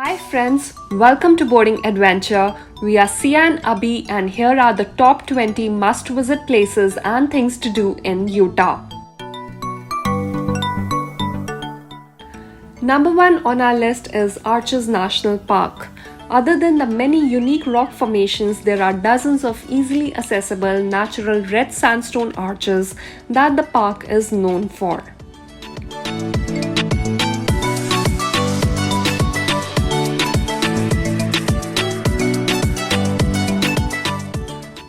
Hi friends, welcome to Boarding Adventure. We are Sia and Abhi and here are the top 20 must-visit places and things to do in Utah. Number 1 on our list is Arches National Park. Other than the many unique rock formations, there are dozens of easily accessible natural red sandstone arches that the park is known for.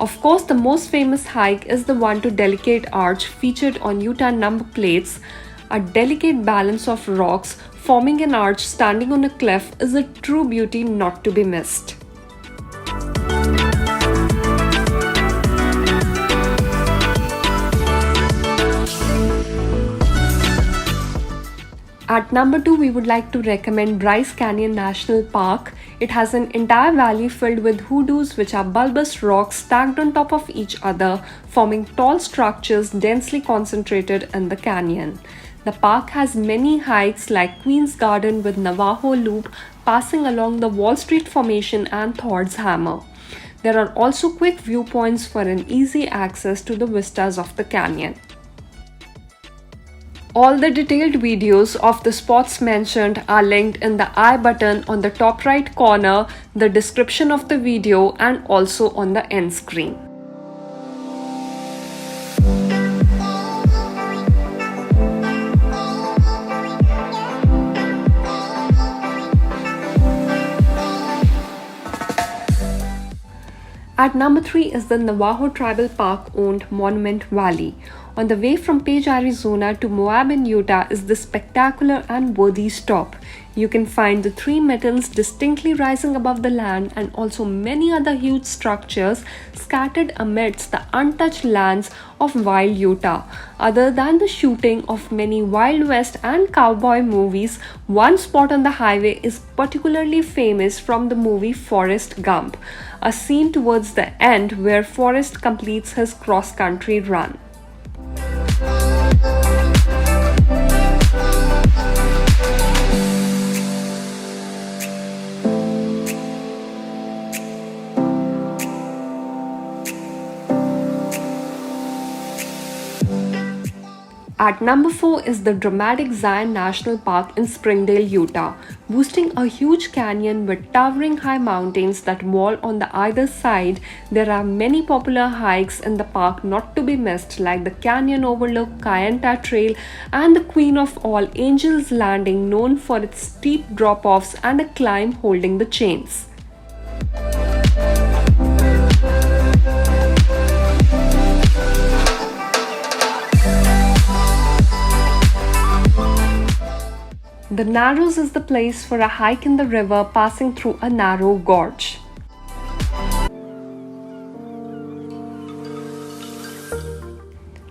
Of course, the most famous hike is the one to Delicate Arch featured on Utah number plates. A delicate balance of rocks forming an arch standing on a cliff is a true beauty not to be missed. At number 2, we would like to recommend Bryce Canyon National Park. It has an entire valley filled with hoodoos, which are bulbous rocks stacked on top of each other, forming tall structures densely concentrated in the canyon. The park has many hikes like Queen's Garden with Navajo Loop passing along the Wall Street Formation and Thor's Hammer. There are also quick viewpoints for an easy access to the vistas of the canyon. All the detailed videos of the spots mentioned are linked in the I button on the top right corner, the description of the video, and also on the end screen. At number 3 is the Navajo Tribal Park owned Monument Valley. On the way from Page, Arizona to Moab in Utah is this spectacular and worthy stop. You can find the three mountains distinctly rising above the land and also many other huge structures scattered amidst the untouched lands of wild Utah. Other than the shooting of many Wild West and cowboy movies, one spot on the highway is particularly famous from the movie Forrest Gump, a scene towards the end where Forrest completes his cross-country run. At number 4 is the dramatic Zion National Park in Springdale, Utah, boasting a huge canyon with towering high mountains that wall on the either side. There are many popular hikes in the park not to be missed, like the Canyon Overlook, Kayenta Trail, and the Queen of All, Angel's Landing, known for its steep drop-offs and a climb holding the chains. The Narrows is the place for a hike in the river passing through a narrow gorge.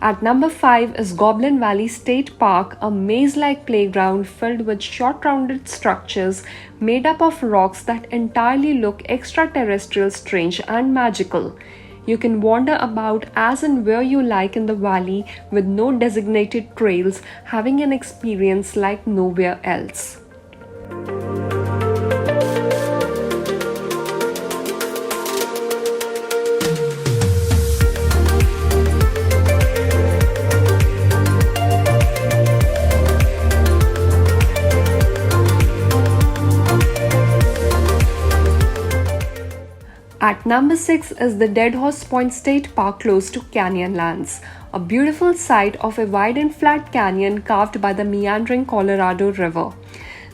At number 5 is Goblin Valley State Park, a maze-like playground filled with short rounded structures made up of rocks that entirely look extraterrestrial, strange and magical. You can wander about as and where you like in the valley with no designated trails, having an experience like nowhere else. At number 6 is the Dead Horse Point State Park close to Canyonlands, a beautiful site of a wide and flat canyon carved by the meandering Colorado River.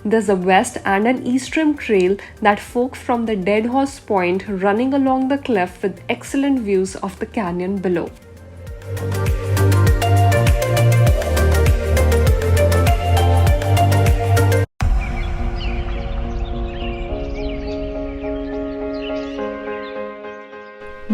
There's a west and an east rim trail that forks from the Dead Horse Point, running along the cliff with excellent views of the canyon below.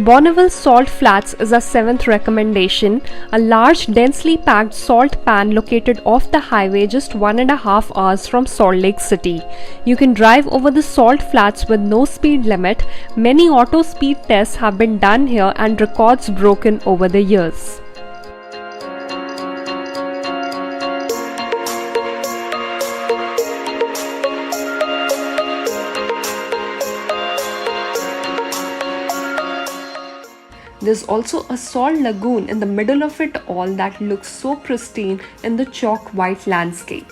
Bonneville Salt Flats is our 7th recommendation, a large, densely packed salt pan located off the highway just 1.5 hours from Salt Lake City. You can drive over the salt flats with no speed limit. Many auto speed tests have been done here and records broken over the years. There's also a salt lagoon in the middle of it all that looks so pristine in the chalk white landscape.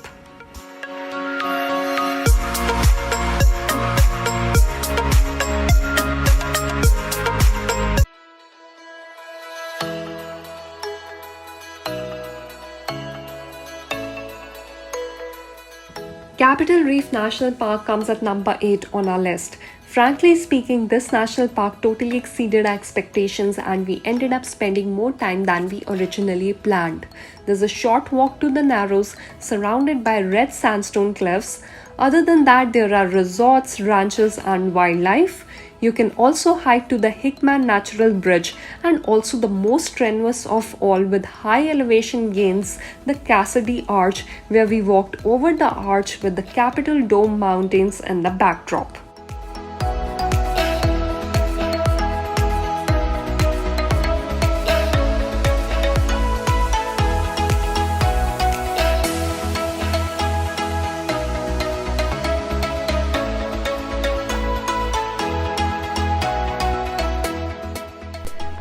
Capitol Reef National Park comes at number 8 on our list. Frankly speaking, this national park totally exceeded our expectations and we ended up spending more time than we originally planned. There's a short walk to the Narrows surrounded by red sandstone cliffs. Other than that, there are resorts, ranches and wildlife. You can also hike to the Hickman Natural Bridge and also the most strenuous of all with high elevation gains, the Cassidy Arch, where we walked over the arch with the Capitol Dome Mountains in the backdrop.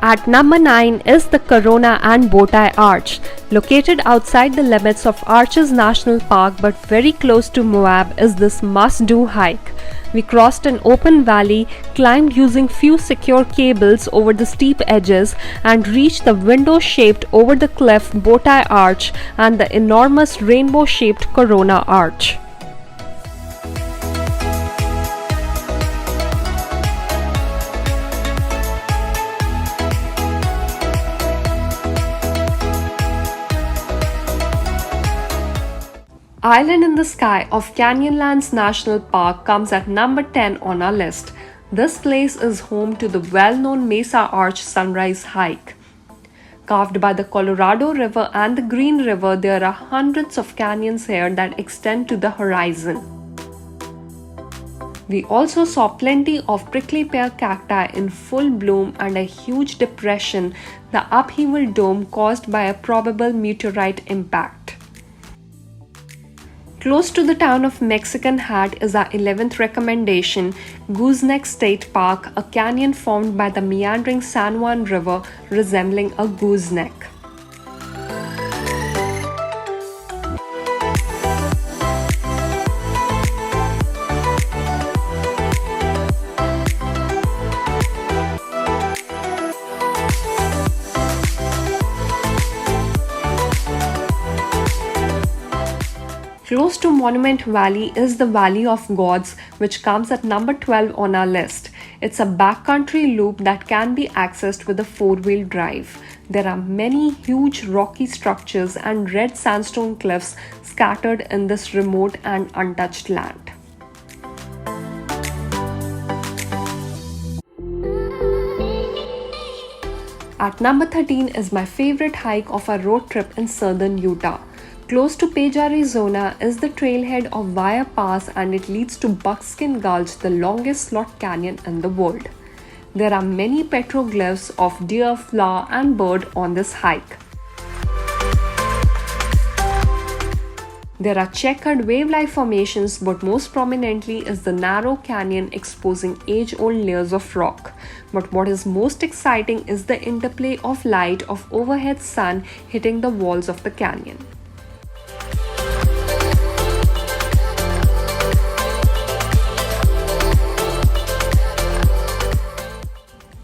At number 9 is the Corona and Bowtie Arch. Located outside the limits of Arches National Park but very close to Moab is this must-do hike. We crossed an open valley, climbed using few secure cables over the steep edges and reached the window-shaped over the cliff Bowtie Arch and the enormous rainbow-shaped Corona Arch. Island in the Sky of Canyonlands National Park comes at number 10 on our list. This place is home to the well-known Mesa Arch Sunrise Hike. Carved by the Colorado River and the Green River, there are hundreds of canyons here that extend to the horizon. We also saw plenty of prickly pear cacti in full bloom and a huge depression, the upheaval dome caused by a probable meteorite impact. Close to the town of Mexican Hat is our 11th recommendation, Gooseneck State Park, a canyon formed by the meandering San Juan River resembling a gooseneck. Close to Monument Valley is the Valley of Gods, which comes at number 12 on our list. It's a backcountry loop that can be accessed with a four-wheel drive. There are many huge rocky structures and red sandstone cliffs scattered in this remote and untouched land. At number 13 is my favorite hike of a road trip in southern Utah. Close to Page, Arizona is the trailhead of Via Pass and it leads to Buckskin Gulch, the longest slot canyon in the world. There are many petroglyphs of deer, flower and bird on this hike. There are checkered wave-like formations, but most prominently is the narrow canyon exposing age-old layers of rock. But what is most exciting is the interplay of light of overhead sun hitting the walls of the canyon.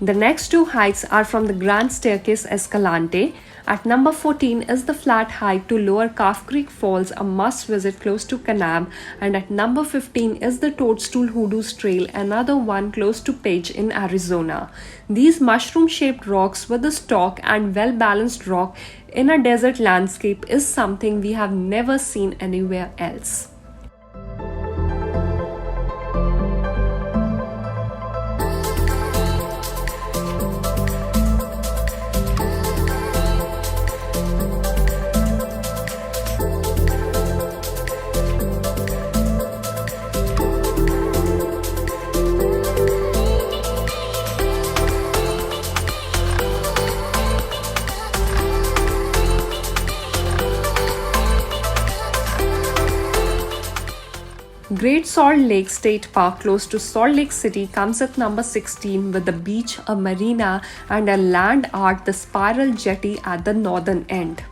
The next two hikes are from the Grand Staircase Escalante. At number 14 is the flat hike to Lower Calf Creek Falls, a must visit close to Kanab, and at number 15 is the Toadstool Hoodoos Trail, another one close to Page in Arizona. These mushroom-shaped rocks with a stalk and well-balanced rock in a desert landscape is something we have never seen anywhere else. Great Salt Lake State Park close to Salt Lake City comes at number 16 with a beach, a marina, and a land art, the spiral jetty at the northern end.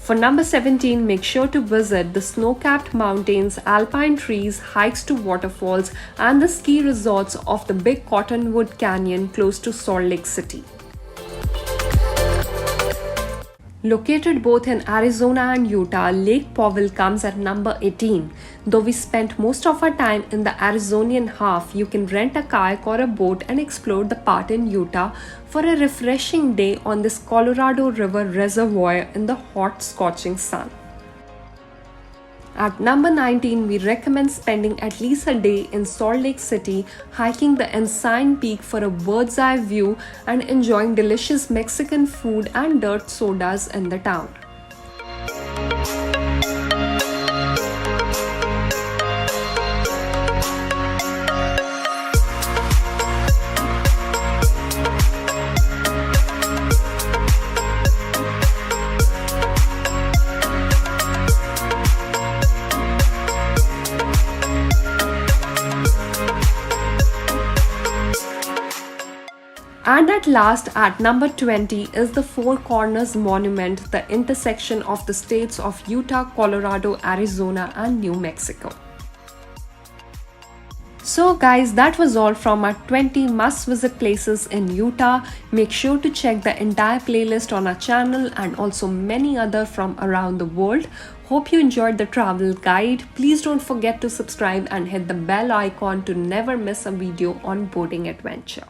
For number 17, make sure to visit the snow-capped mountains, alpine trees, hikes to waterfalls, and the ski resorts of the Big Cottonwood Canyon close to Salt Lake City. Located both in Arizona and Utah, Lake Powell comes at number 18. Though we spent most of our time in the Arizonian half, you can rent a kayak or a boat and explore the part in Utah for a refreshing day on this Colorado River reservoir in the hot, scorching sun. At number 19, we recommend spending at least a day in Salt Lake City, hiking the Ensign Peak for a bird's eye view and enjoying delicious Mexican food and dirt sodas in the town. And at last, at number 20 is the Four Corners Monument, the intersection of the states of Utah, Colorado, Arizona, and New Mexico. So guys, that was all from our 20 must-visit places in Utah. Make sure to check the entire playlist on our channel and also many other from around the world. Hope you enjoyed the travel guide. Please don't forget to subscribe and hit the bell icon to never miss a video on boating adventure.